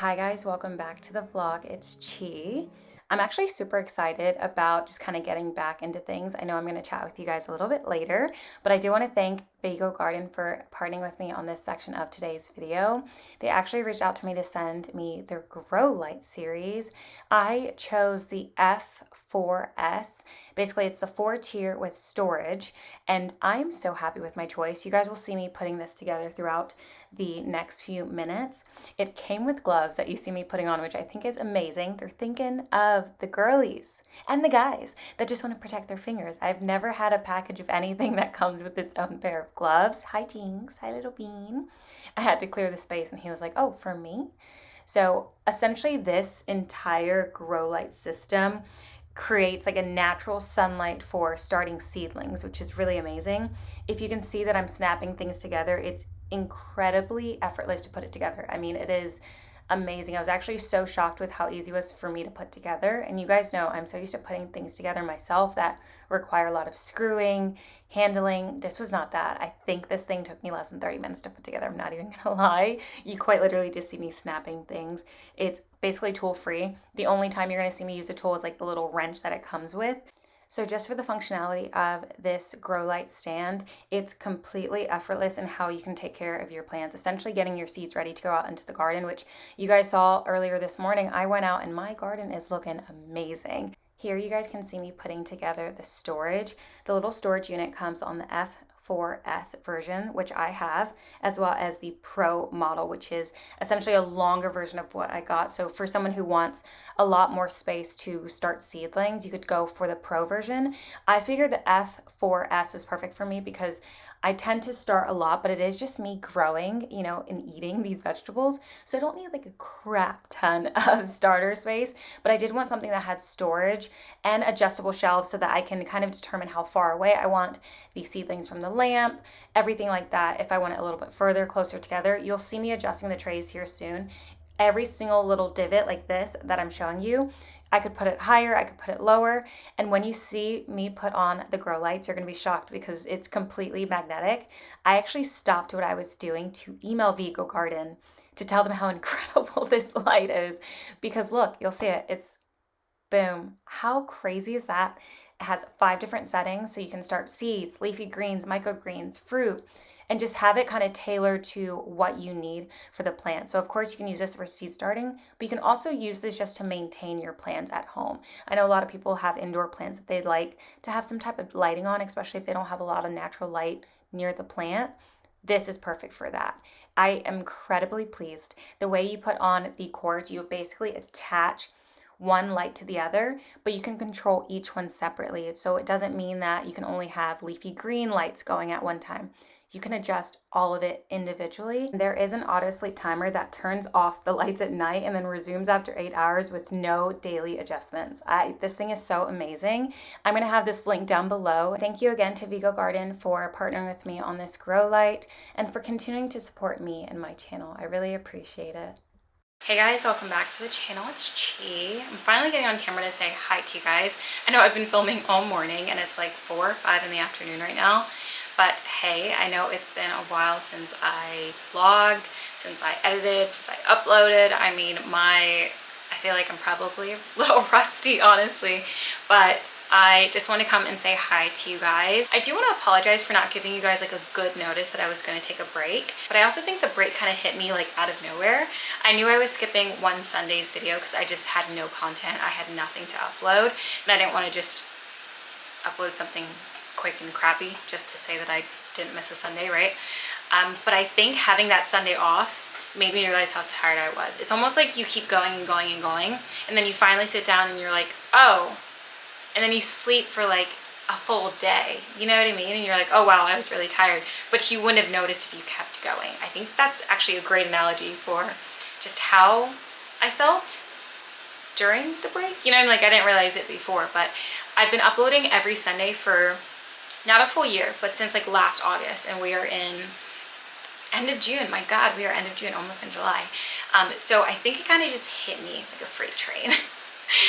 Hi guys, welcome back to the vlog. It's Chi. I'm actually super excited about just kind of getting back into things. I know I'm going to chat with you guys a little bit later, but I do want to thank Vego Garden for partnering with me on this section of today's video. They actually reached out to me to send me their Grow Light series. I chose the F4S. Basically, it's the 4-tier with storage, and I'm so happy with my choice. You guys will see me putting this together throughout the next few minutes. It came with gloves that you see me putting on, which I think is amazing. They're thinking of the girlies and the guys that just want to protect their fingers. I've never had a package of anything that comes with its own pair of gloves. Hi Jinx, hi little bean. I had to clear the space and he was like, oh, for me? So essentially this entire grow light system creates like a natural sunlight for starting seedlings, which is really amazing. If you can see that I'm snapping things together, it's incredibly effortless to put it together. I mean, it is amazing. I was actually so shocked with how easy it was for me to put together. And you guys know I'm so used to putting things together myself that require a lot of screwing, handling. This was not that. I think this thing took me less than 30 minutes to put together. I'm not even gonna lie. You quite literally just see me snapping things. It's basically tool free. The only time you're gonna see me use a tool is like the little wrench that it comes with. So just for the functionality of this grow light stand, it's completely effortless in how you can take care of your plants, essentially getting your seeds ready to go out into the garden, which you guys saw earlier this morning. I went out and my garden is looking amazing. Here you guys can see me putting together the storage. The little storage unit comes on the F4S version, which I have, as well as the Pro model, which is essentially a longer version of what I got. So for someone who wants a lot more space to start seedlings, you could go for the Pro version. I figured the F4S was perfect for me because I tend to start a lot, but it is just me growing, and eating these vegetables. So I don't need like a crap ton of starter space, but I did want something that had storage and adjustable shelves so that I can kind of determine how far away I want the seedlings from the lamp, everything like that. If I want it a little bit further, closer together, you'll see me adjusting the trays here soon. Every single little divot like this that I'm showing you, I could put it higher, I could put it lower. And when you see me put on the grow lights, you're gonna be shocked because it's completely magnetic. I actually stopped what I was doing to email Vego Garden to tell them how incredible this light is. Because look, you'll see it, it's boom. How crazy is that? It has 5 different settings, so you can start seeds, leafy greens, microgreens, fruit, and just have it kind of tailored to what you need for the plant. So of course you can use this for seed starting, but you can also use this just to maintain your plants at home. I know a lot of people have indoor plants that they'd like to have some type of lighting on, especially if they don't have a lot of natural light near the plant. This is perfect for that. I am incredibly pleased. The way you put on the cords, you basically attach one light to the other, but you can control each one separately. So it doesn't mean that you can only have leafy green lights going at one time. You can adjust all of it individually. There is an auto sleep timer that turns off the lights at night and then resumes after 8 hours with no daily adjustments. This thing is so amazing. I'm gonna have this link down below. Thank you again to Vego Garden for partnering with me on this grow light and for continuing to support me and my channel. I really appreciate it. Hey guys, welcome back to the channel. It's Chi. I'm finally getting on camera to say hi to you guys. I know I've been filming all morning and it's like 4 or 5 in the afternoon right now. But hey, I know it's been a while since I vlogged, since I edited, since I uploaded. I mean, my I feel like I'm probably a little rusty, honestly, but I just want to come and say hi to you guys. I do want to apologize for not giving you guys like a good notice that I was going to take a break, but I also think the break kind of hit me like out of nowhere. I knew I was skipping one Sunday's video because I just had no content. I had nothing to upload, and I didn't want to just upload something quick and crappy just to say that I didn't miss a Sunday, right? But I think having that Sunday off made me realize how tired I was. It's almost like you keep going and going and going, and then you finally sit down and you're like, oh, and then you sleep for like a full day, you know what I mean? And you're like, oh wow, I was really tired, but you wouldn't have noticed if you kept going. I think that's actually a great analogy for just how I felt during the break. You know, I'm like, I didn't realize it before, but I've been uploading every Sunday for not a full year, but since like last August, and we are in end of June. My God, we are end of June, almost in July. So I think it kind of just hit me like a freight train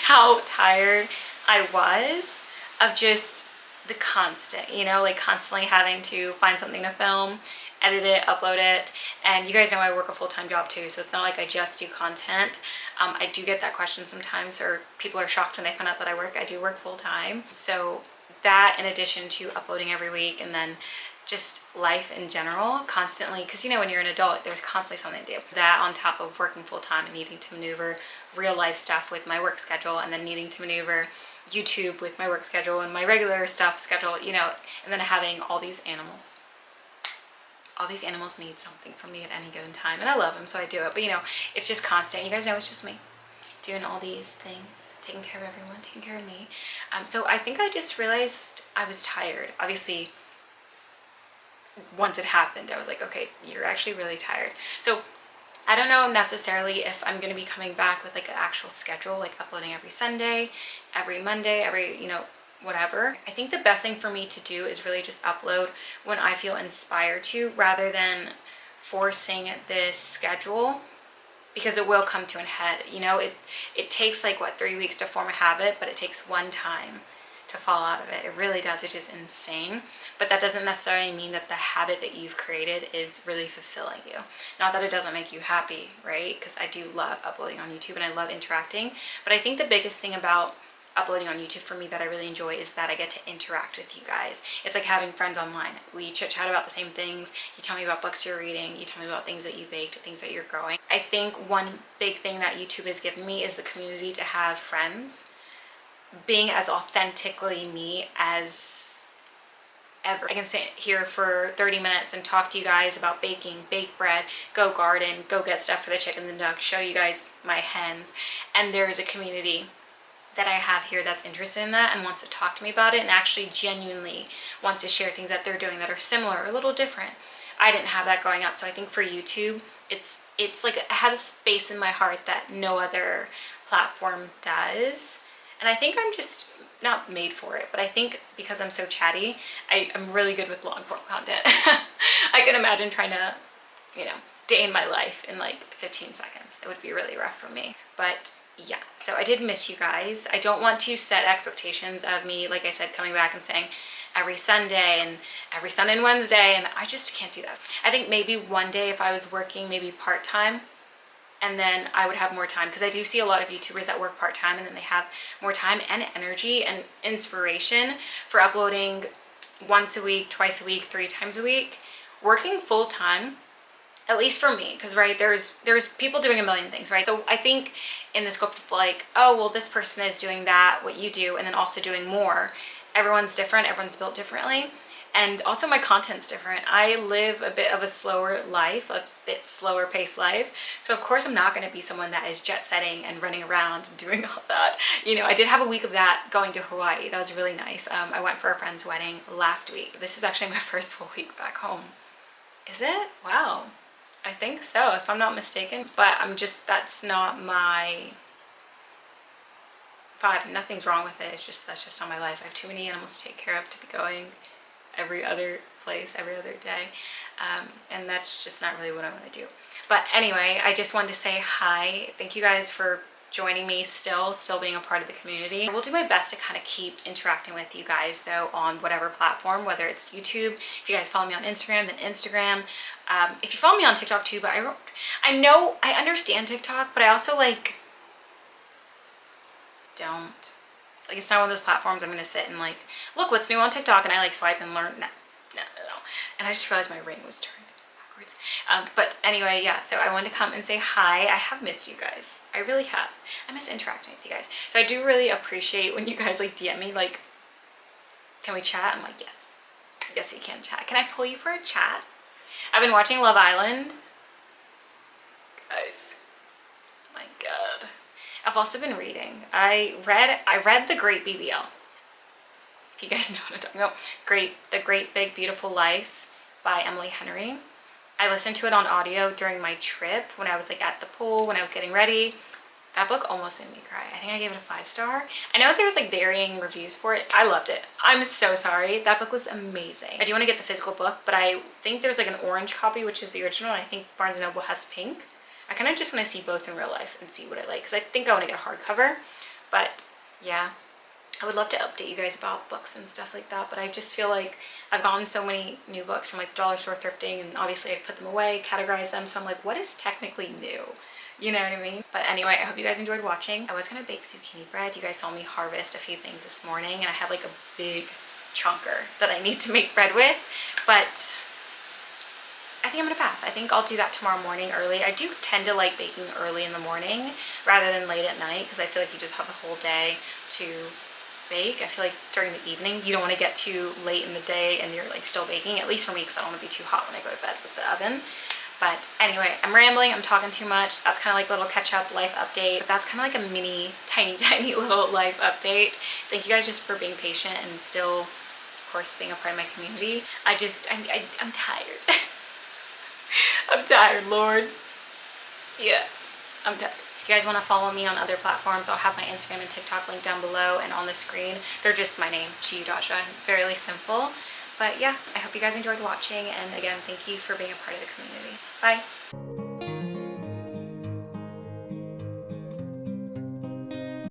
how tired I was of just the constant, you know, like constantly having to find something to film, edit it, upload it. And you guys know I work a full-time job too, so it's not like I just do content. I do get that question sometimes, or people are shocked when they find out that I do work full-time. So that, in addition to uploading every week, and then just life in general, constantly, because you know, when you're an adult, there's constantly something to do. That on top of working full-time and needing to maneuver real life stuff with my work schedule, and then needing to maneuver YouTube with my work schedule and my regular stuff schedule, you know, and then having all these animals. All these animals need something from me at any given time, and I love them, so I do it. But you know, it's just constant. You guys know it's just me doing all these things, taking care of everyone, taking care of me. So I think I just realized I was tired. Obviously, once it happened, I was like, okay, you're actually really tired. So I don't know necessarily if I'm going to be coming back with like an actual schedule, like uploading every Sunday, every Monday, every, you know, whatever. I think the best thing for me to do is really just upload when I feel inspired to, rather than forcing this schedule, because it will come to an head. You know, it takes like what, 3 weeks to form a habit, but it takes one time to fall out of it. It really does. It's just insane. But that doesn't necessarily mean that the habit that you've created is really fulfilling you. Not that it doesn't make you happy, right? Because I do love uploading on YouTube and I love interacting. But I think the biggest thing about uploading on YouTube for me that I really enjoy is that I get to interact with you guys. It's like having friends online. We chit chat about the same things. You tell me about books you're reading. You tell me about things that you baked, things that you're growing. I think one big thing that YouTube has given me is the community to have friends. Being as authentically me as ever. I can sit here for 30 minutes and talk to you guys about baking, bake bread, go garden, go get stuff for the chickens and ducks, show you guys my hens. And there's a community that I have here that's interested in that and wants to talk to me about it, and actually genuinely wants to share things that they're doing that are similar or a little different. I didn't have that growing up, so I think for YouTube, it's like it has a space in my heart that no other platform does. And I think I'm just not made for it, but I think because I'm so chatty, I'm really good with long form content. I can imagine trying to, you know, day in my life in like 15 seconds. It would be really rough for me. But yeah, so I did miss you guys. I don't want to set expectations of me, like I said, coming back and saying every Sunday and Wednesday, and I just can't do that. I think maybe one day if I was working maybe part-time, and then I would have more time, because I do see a lot of YouTubers that work part-time and then they have more time and energy and inspiration for uploading once a week, twice a week, 3 times a week. Working full-time, at least for me, because right, there's people doing a million things, right? So I think in the scope of like, oh well, this person is doing that, what you do, and then also doing more. Everyone's different, everyone's built differently. And also my content's different. I live a bit of a slower life, a bit slower paced life. So of course I'm not going to be someone that is jet setting and running around and doing all that. You know, I did have a week of that going to Hawaii. That was really nice. I went for a friend's wedding last week. This is actually my first full week back home. Is it? Wow. I think so, if I'm not mistaken. But that's not my vibe. Nothing's wrong with it. It's just, that's just not my life. I have too many animals to take care of to be going every other place, every other day. And that's just not really what I want to do. But anyway, I just wanted to say hi. Thank you guys for joining me, still being a part of the community. I will do my best to kind of keep interacting with you guys though on whatever platform, whether it's YouTube. If you guys follow me on Instagram, then Instagram. If you follow me on TikTok too, but I know, I understand TikTok, but I also like, don't. Like, it's not one of those platforms I'm gonna sit and like, look what's new on TikTok, and I like swipe and learn. No, no, no, no. And I just realized my ring was turned backwards. But anyway, yeah, so I wanted to come and say hi. I have missed you guys. I really have. I miss interacting with you guys. So I do really appreciate when you guys like DM me like, can we chat? I'm like, yes. Yes, we can chat. Can I pull you for a chat? I've been watching Love Island. Guys, my God. I've also been reading. I read The Great BBL. If you guys know what I'm talking about. The Great Big Beautiful Life by Emily Henry. I listened to it on audio during my trip when I was like at the pool, when I was getting ready. That book almost made me cry. I think I gave it a 5-star. I know there was like varying reviews for it. I loved it. I'm so sorry. That book was amazing. I do want to get the physical book, but I think there's like an orange copy, which is the original, and I think Barnes & Noble has pink. I kind of just want to see both in real life and see what I like, because I think I want to get a hardcover. But yeah, I would love to update you guys about books and stuff like that, but I just feel like I've gotten so many new books from like the dollar store thrifting, and obviously I put them away, categorize them, so I'm like, what is technically new? You know what I mean? But anyway, I hope you guys enjoyed watching. I was gonna bake zucchini bread. You guys saw me harvest a few things this morning, and I have like a big chunker that I need to make bread with, but I think I'm gonna pass. I think I'll do that tomorrow morning early. I do tend to like baking early in the morning rather than late at night, because I feel like you just have the whole day to bake. I feel like during the evening you don't want to get too late in the day and you're like still baking, at least for me, because I don't want to be too hot when I go to bed with the oven. But anyway, I'm rambling, I'm talking too much. That's kind of like a little catch-up life update. But that's kind of like a mini, tiny little life update. Thank you guys just for being patient and still, of course, being a part of my community. I'm tired. I'm tired, Lord. Yeah, I'm tired. If you guys want to follow me on other platforms, I'll have my Instagram and TikTok linked down below and on the screen. They're just my name, ChiudeAja. Fairly simple. But yeah, I hope you guys enjoyed watching, and again, thank you for being a part of the community. Bye!